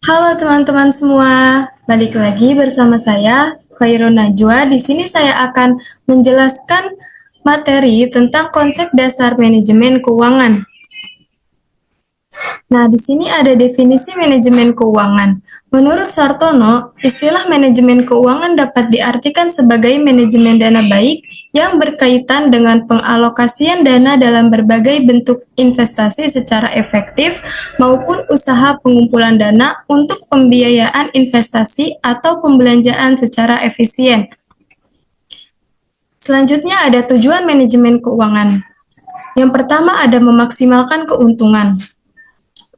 Halo teman-teman semua, balik lagi bersama saya, Khairun Najwa. Di sini saya akan menjelaskan materi tentang konsep dasar manajemen keuangan. Nah, di sini ada definisi manajemen keuangan. Menurut Sartono, istilah manajemen keuangan dapat diartikan sebagai manajemen dana baik yang berkaitan dengan pengalokasian dana dalam berbagai bentuk investasi secara efektif maupun usaha pengumpulan dana untuk pembiayaan investasi atau pembelanjaan secara efisien. Selanjutnya ada tujuan manajemen keuangan. Yang pertama ada memaksimalkan keuntungan.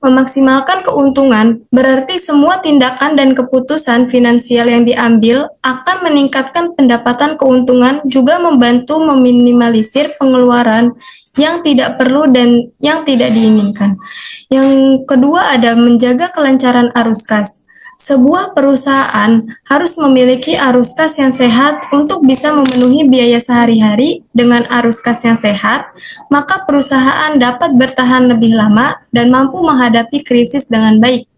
Memaksimalkan keuntungan berarti semua tindakan dan keputusan finansial yang diambil akan meningkatkan pendapatan keuntungan, juga membantu meminimalisir pengeluaran yang tidak perlu dan yang tidak diinginkan. Yang kedua ada menjaga kelancaran arus kas. Sebuah perusahaan harus memiliki arus kas yang sehat untuk bisa memenuhi biaya sehari-hari. Dengan arus kas yang sehat, maka perusahaan dapat bertahan lebih lama dan mampu menghadapi krisis dengan baik.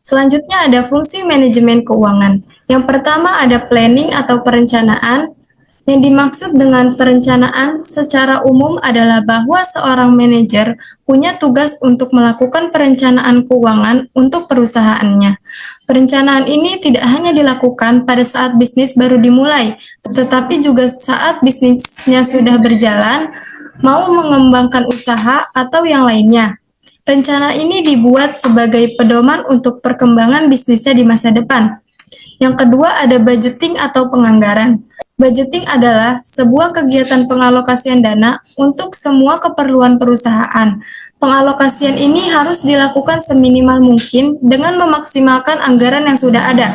Selanjutnya ada fungsi manajemen keuangan. Yang pertama ada planning atau perencanaan. Yang dimaksud dengan perencanaan secara umum adalah bahwa seorang manajer punya tugas untuk melakukan perencanaan keuangan untuk perusahaannya. Perencanaan ini tidak hanya dilakukan pada saat bisnis baru dimulai, tetapi juga saat bisnisnya sudah berjalan, mau mengembangkan usaha atau yang lainnya. Rencana ini dibuat sebagai pedoman untuk perkembangan bisnisnya di masa depan. Yang kedua ada budgeting atau penganggaran. Budgeting adalah sebuah kegiatan pengalokasian dana untuk semua keperluan perusahaan. Pengalokasian ini harus dilakukan seminimal mungkin dengan memaksimalkan anggaran yang sudah ada.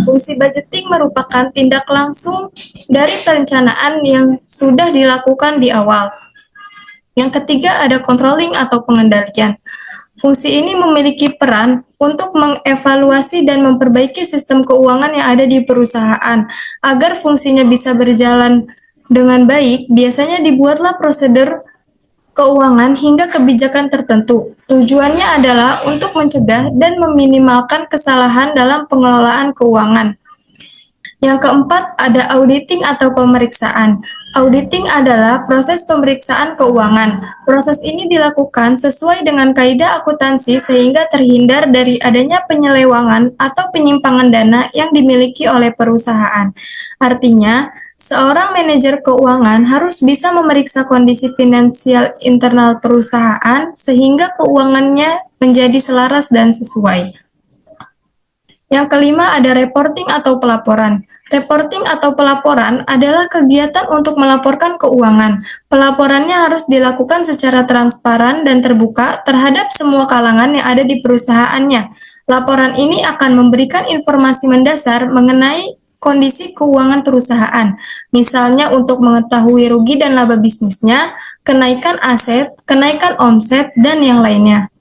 Fungsi budgeting merupakan tindak langsung dari perencanaan yang sudah dilakukan di awal. Yang ketiga ada controlling atau pengendalian. Fungsi ini memiliki peran untuk mengevaluasi dan memperbaiki sistem keuangan yang ada di perusahaan. Agar fungsinya bisa berjalan dengan baik, biasanya dibuatlah prosedur keuangan hingga kebijakan tertentu. Tujuannya adalah untuk mencegah dan meminimalkan kesalahan dalam pengelolaan keuangan. Yang keempat, ada auditing atau pemeriksaan. Auditing adalah proses pemeriksaan keuangan. Proses ini dilakukan sesuai dengan kaidah akuntansi sehingga terhindar dari adanya penyelewangan atau penyimpangan dana yang dimiliki oleh perusahaan. Artinya, seorang manajer keuangan harus bisa memeriksa kondisi finansial internal perusahaan sehingga keuangannya menjadi selaras dan sesuai. Yang kelima ada reporting atau pelaporan. Reporting atau pelaporan adalah kegiatan untuk melaporkan keuangan. Pelaporannya harus dilakukan secara transparan dan terbuka terhadap semua kalangan yang ada di perusahaannya. Laporan ini akan memberikan informasi mendasar mengenai kondisi keuangan perusahaan, misalnya untuk mengetahui rugi dan laba bisnisnya, kenaikan aset, kenaikan omset, dan yang lainnya.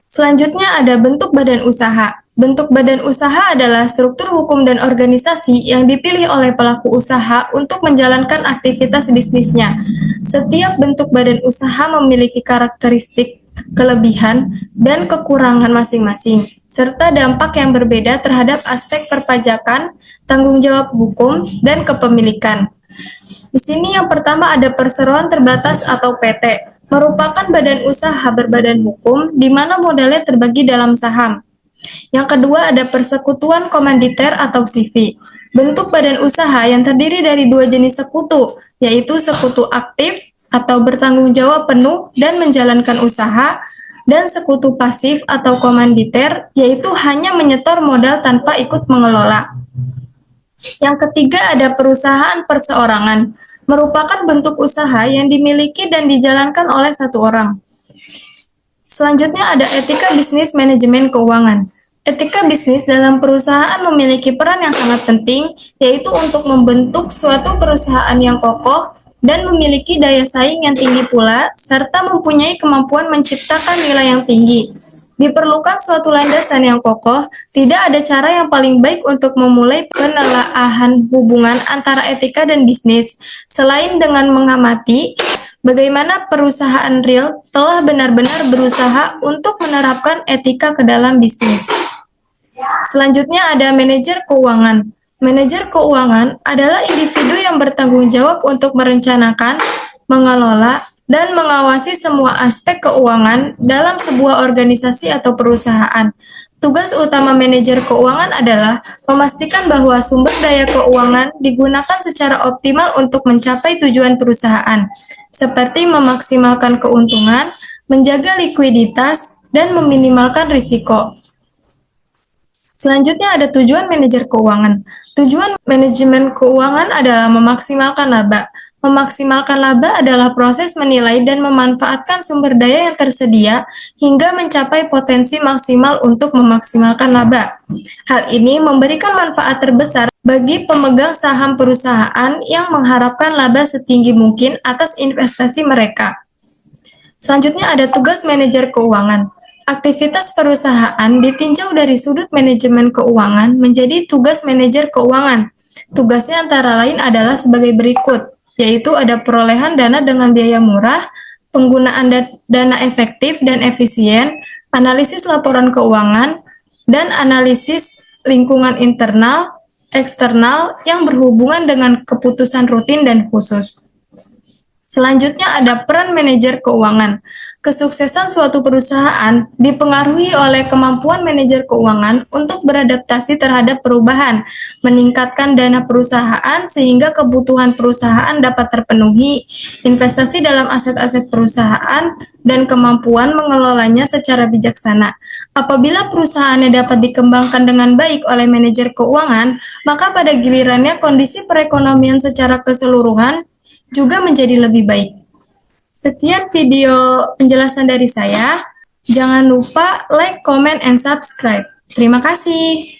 Selanjutnya ada bentuk badan usaha. Bentuk badan usaha adalah struktur hukum dan organisasi yang dipilih oleh pelaku usaha untuk menjalankan aktivitas bisnisnya. Setiap bentuk badan usaha memiliki karakteristik, kelebihan, dan kekurangan masing-masing, serta dampak yang berbeda terhadap aspek perpajakan, tanggung jawab hukum, dan kepemilikan. Di sini yang pertama ada perseroan terbatas atau PT, merupakan badan usaha berbadan hukum di mana modalnya terbagi dalam saham. Yang kedua ada persekutuan komanditer atau SIFI. Bentuk badan usaha yang terdiri dari dua jenis sekutu, yaitu sekutu aktif atau bertanggung jawab penuh dan menjalankan usaha, dan sekutu pasif atau komanditer, yaitu hanya menyetor modal tanpa ikut mengelola. Yang ketiga ada perusahaan perseorangan, merupakan bentuk usaha yang dimiliki dan dijalankan oleh satu orang. Selanjutnya ada etika bisnis manajemen keuangan. Etika bisnis dalam perusahaan memiliki peran yang sangat penting, yaitu untuk membentuk suatu perusahaan yang kokoh dan memiliki daya saing yang tinggi pula, serta mempunyai kemampuan menciptakan nilai yang tinggi. Diperlukan suatu landasan yang kokoh, tidak ada cara yang paling baik untuk memulai penelaahan hubungan antara etika dan bisnis, selain dengan mengamati bagaimana perusahaan real telah benar-benar berusaha untuk menerapkan etika ke dalam bisnis. Selanjutnya ada manajer keuangan. Manajer keuangan adalah individu yang bertanggung jawab untuk merencanakan, mengelola, dan mengawasi semua aspek keuangan dalam sebuah organisasi atau perusahaan. Tugas utama manajer keuangan adalah memastikan bahwa sumber daya keuangan digunakan secara optimal untuk mencapai tujuan perusahaan, seperti memaksimalkan keuntungan, menjaga likuiditas, dan meminimalkan risiko. Selanjutnya ada tujuan manajer keuangan. Tujuan manajemen keuangan adalah memaksimalkan laba. Memaksimalkan laba adalah proses menilai dan memanfaatkan sumber daya yang tersedia hingga mencapai potensi maksimal untuk memaksimalkan laba. Hal ini memberikan manfaat terbesar bagi pemegang saham perusahaan yang mengharapkan laba setinggi mungkin atas investasi mereka. Selanjutnya ada tugas manajer keuangan. Aktivitas perusahaan ditinjau dari sudut manajemen keuangan menjadi tugas manajer keuangan. Tugasnya antara lain adalah sebagai berikut, yaitu ada perolehan dana dengan biaya murah, penggunaan dana efektif dan efisien, analisis laporan keuangan, dan analisis lingkungan internal, eksternal yang berhubungan dengan keputusan rutin dan khusus. Selanjutnya ada peran manajer keuangan. Kesuksesan suatu perusahaan dipengaruhi oleh kemampuan manajer keuangan untuk beradaptasi terhadap perubahan, meningkatkan dana perusahaan sehingga kebutuhan perusahaan dapat terpenuhi, investasi dalam aset-aset perusahaan, dan kemampuan mengelolanya secara bijaksana. Apabila perusahaannya dapat dikembangkan dengan baik oleh manajer keuangan, maka pada gilirannya kondisi perekonomian secara keseluruhan juga menjadi lebih baik. Sekian video penjelasan dari saya. Jangan lupa like, comment, and subscribe. Terima kasih.